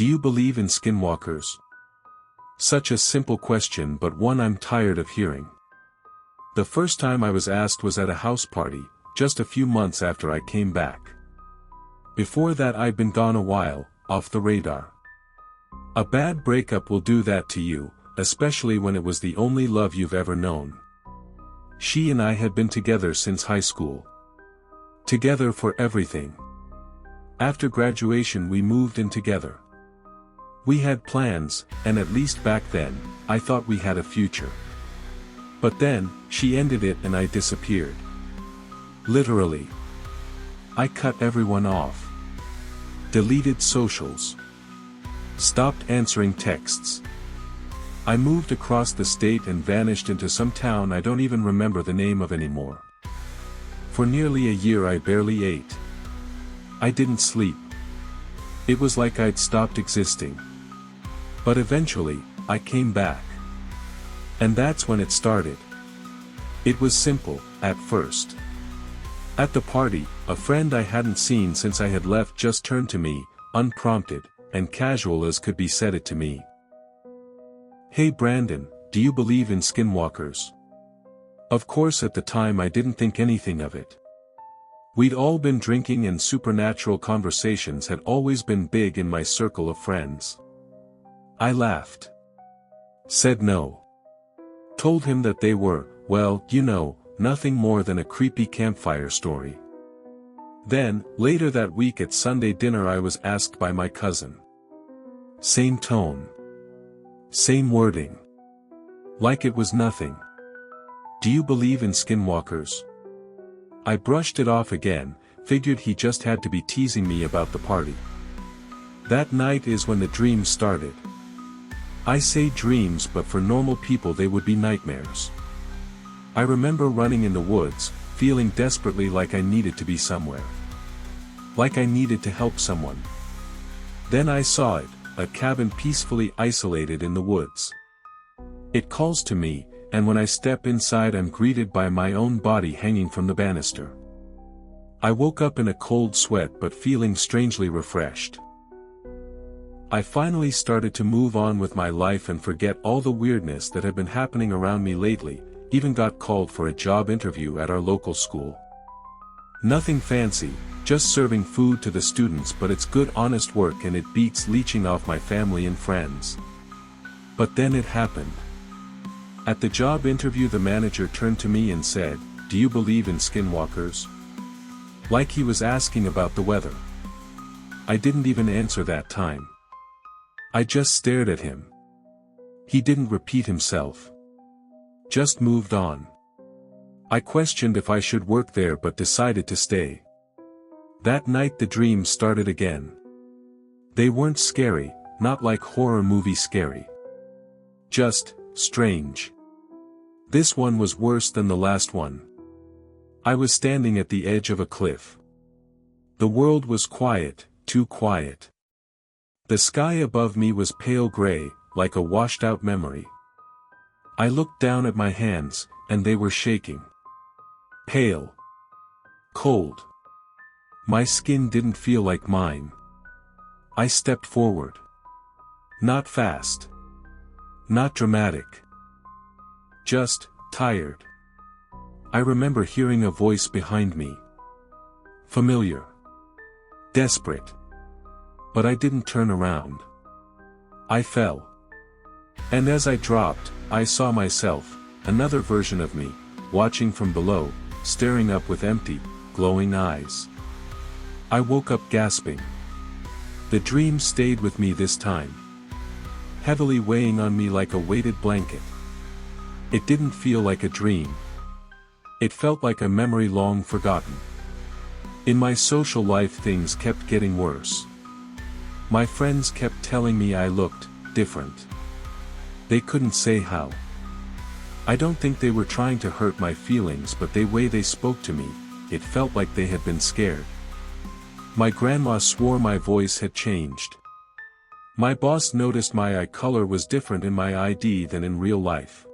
Do you believe in skinwalkers? Such a simple question, but one I'm tired of hearing. The first time I was asked was at a house party, just a few months after I came back. Before that I'd been gone a while, off the radar. A bad breakup will do that to you, especially when it was the only love you've ever known. She and I had been together since high school. Together for everything. After graduation we moved in together. We had plans, and at least back then, I thought we had a future. But then, she ended it and I disappeared. Literally. I cut everyone off. Deleted socials. Stopped answering texts. I moved across the state and vanished into some town I don't even remember the name of anymore. For nearly a year I barely ate. I didn't sleep. It was like I'd stopped existing. But eventually, I came back. And that's when it started. It was simple, at first. At the party, a friend I hadn't seen since I had left just turned to me, unprompted, and casual as could be said it to me. "Hey Brandon, do you believe in skinwalkers?" Of course at the time I didn't think anything of it. We'd all been drinking and supernatural conversations had always been big in my circle of friends. I laughed. Said no. Told him that they were, well, you know, nothing more than a creepy campfire story. Then, later that week at Sunday dinner I was asked by my cousin. Same tone. Same wording. Like it was nothing. "Do you believe in skinwalkers?" I brushed it off again, figured he just had to be teasing me about the party. That night is when the dreams started. I say dreams, but for normal people they would be nightmares. I remember running in the woods, feeling desperately like I needed to be somewhere. Like I needed to help someone. Then I saw it, a cabin peacefully isolated in the woods. It calls to me, and when I step inside I'm greeted by my own body hanging from the banister. I woke up in a cold sweat but feeling strangely refreshed. I finally started to move on with my life and forget all the weirdness that had been happening around me lately, even got called for a job interview at our local school. Nothing fancy, just serving food to the students, but it's good honest work and it beats leeching off my family and friends. But then it happened. At the job interview the manager turned to me and said, "Do you believe in skinwalkers?" Like he was asking about the weather. I didn't even answer that time. I just stared at him. He didn't repeat himself. Just moved on. I questioned if I should work there but decided to stay. That night the dreams started again. They weren't scary, not like horror movie scary. Just, strange. This one was worse than the last one. I was standing at the edge of a cliff. The world was quiet, too quiet. The sky above me was pale gray, like a washed-out memory. I looked down at my hands, and they were shaking. Pale. Cold. My skin didn't feel like mine. I stepped forward. Not fast. Not dramatic. Just, tired. I remember hearing a voice behind me. Familiar. Desperate. But I didn't turn around. I fell. And as I dropped, I saw myself, another version of me, watching from below, staring up with empty, glowing eyes. I woke up gasping. The dream stayed with me this time. Heavily weighing on me like a weighted blanket. It didn't feel like a dream. It felt like a memory long forgotten. In my social life things kept getting worse. My friends kept telling me I looked different. They couldn't say how. I don't think they were trying to hurt my feelings, but the way they spoke to me, it felt like they had been scared. My grandma swore my voice had changed. My boss noticed my eye color was different in my ID than in real life.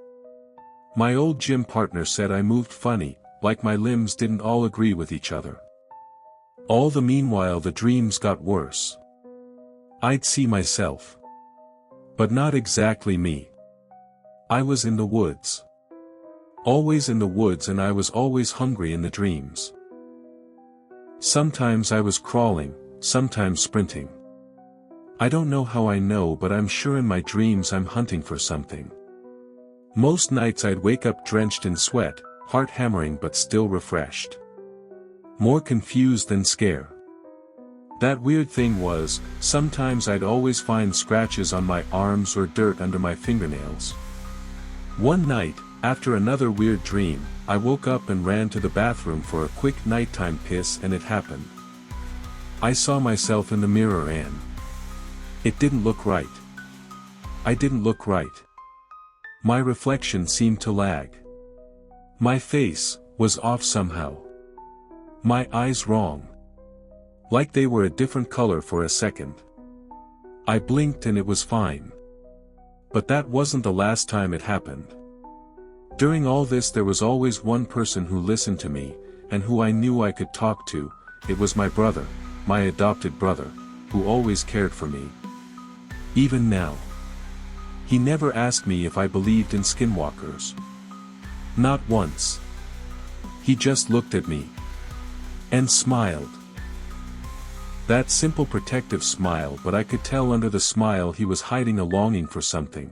My old gym partner said I moved funny, like my limbs didn't all agree with each other. All the meanwhile the dreams got worse. I'd see myself. But not exactly me. I was in the woods. Always in the woods, and I was always hungry in the dreams. Sometimes I was crawling, sometimes sprinting. I don't know how I know, but I'm sure in my dreams I'm hunting for something. Most nights I'd wake up drenched in sweat, heart hammering but still refreshed. More confused than scared. That weird thing was, sometimes I'd always find scratches on my arms or dirt under my fingernails. One night, after another weird dream, I woke up and ran to the bathroom for a quick nighttime piss, and it happened. I saw myself in the mirror and it didn't look right. I didn't look right. My reflection seemed to lag. My face was off somehow. My eyes wrong. Like they were a different color for a second. I blinked and it was fine. But that wasn't the last time it happened. During all this there was always one person who listened to me, and who I knew I could talk to. It was my brother, my adopted brother, who always cared for me. Even now. He never asked me if I believed in skinwalkers. Not once. He just looked at me. And smiled. That simple protective smile, but I could tell under the smile he was hiding a longing for something.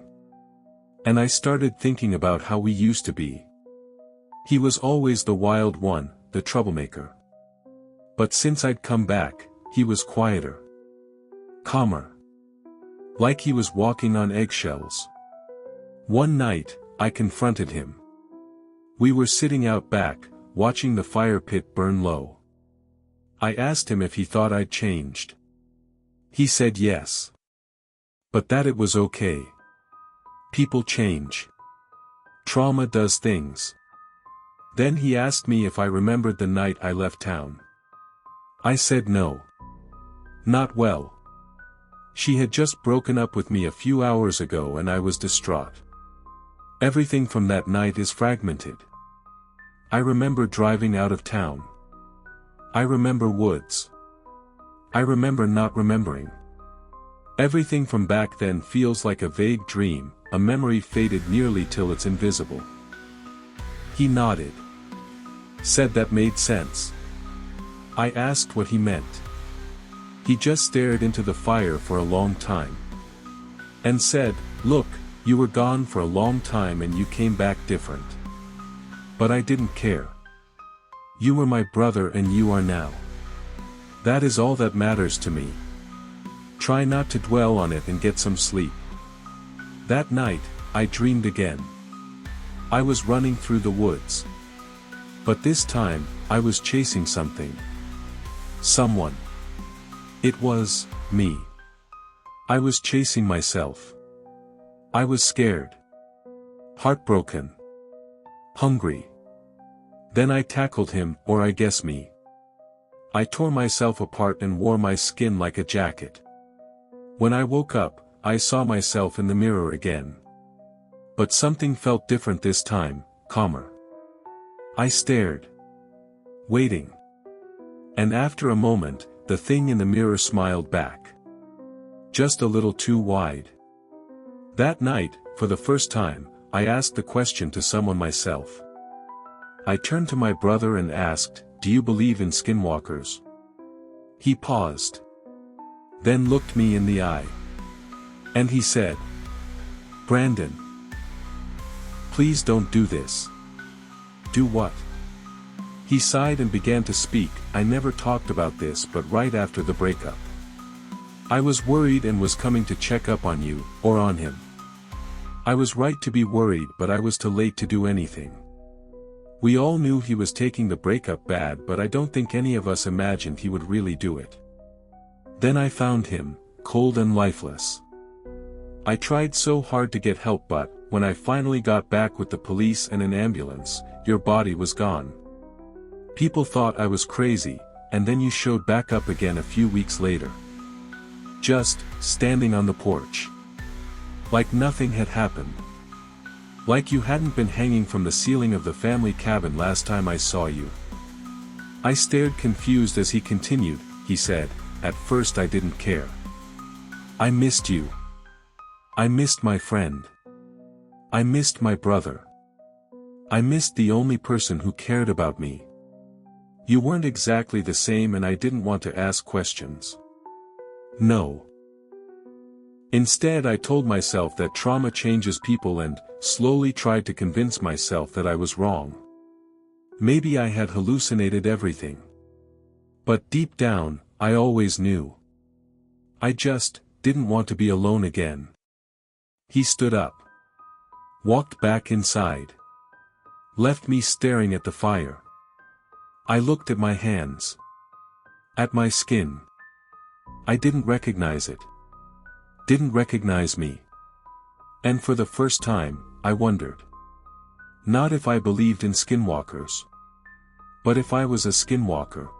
And I started thinking about how we used to be. He was always the wild one, the troublemaker. But since I'd come back, he was quieter. Calmer. Like he was walking on eggshells. One night, I confronted him. We were sitting out back, watching the fire pit burn low. I asked him if he thought I'd changed. He said yes. But that it was okay. People change. Trauma does things. Then he asked me if I remembered the night I left town. I said no. Not well. She had just broken up with me a few hours ago and I was distraught. Everything from that night is fragmented. I remember driving out of town. I remember woods. I remember not remembering. Everything from back then feels like a vague dream, a memory faded nearly till it's invisible. He nodded. Said that made sense. I asked what he meant. He just stared into the fire for a long time. And said, "Look, you were gone for a long time and you came back different. But I didn't care. You were my brother and you are now. That is all that matters to me. Try not to dwell on it and get some sleep." That night, I dreamed again. I was running through the woods. But this time, I was chasing something. Someone. It was me. I was chasing myself. I was scared. Heartbroken. Hungry. Then I tackled him, or I guess me. I tore myself apart and wore my skin like a jacket. When I woke up, I saw myself in the mirror again. But something felt different this time, calmer. I stared. Waiting. And after a moment, the thing in the mirror smiled back. Just a little too wide. That night, for the first time, I asked the question to someone myself. I turned to my brother and asked, "Do you believe in skinwalkers?" He paused. Then looked me in the eye. And he said, "Brandon. Please don't do this." "Do what?" He sighed and began to speak. "I never talked about this, but right after the breakup. I was worried and was coming to check up on you, or on him. I was right to be worried, but I was too late to do anything. We all knew he was taking the breakup bad, but I don't think any of us imagined he would really do it. Then I found him, cold and lifeless. I tried so hard to get help, but when I finally got back with the police and an ambulance, your body was gone. People thought I was crazy, and then you showed back up again a few weeks later. Just, standing on the porch. Like nothing had happened. Like you hadn't been hanging from the ceiling of the family cabin last time I saw you." I stared confused as he continued. He said, "At first I didn't care. I missed you. I missed my friend. I missed my brother. I missed the only person who cared about me. You weren't exactly the same and I didn't want to ask questions. No. Instead I told myself that trauma changes people and, slowly tried to convince myself that I was wrong. Maybe I had hallucinated everything. But deep down, I always knew. I just didn't want to be alone again. He stood up. Walked back inside. Left me staring at the fire. I looked at my hands. At my skin. I didn't recognize it. Didn't recognize me. And for the first time, I wondered. Not if I believed in skinwalkers. But if I was a skinwalker.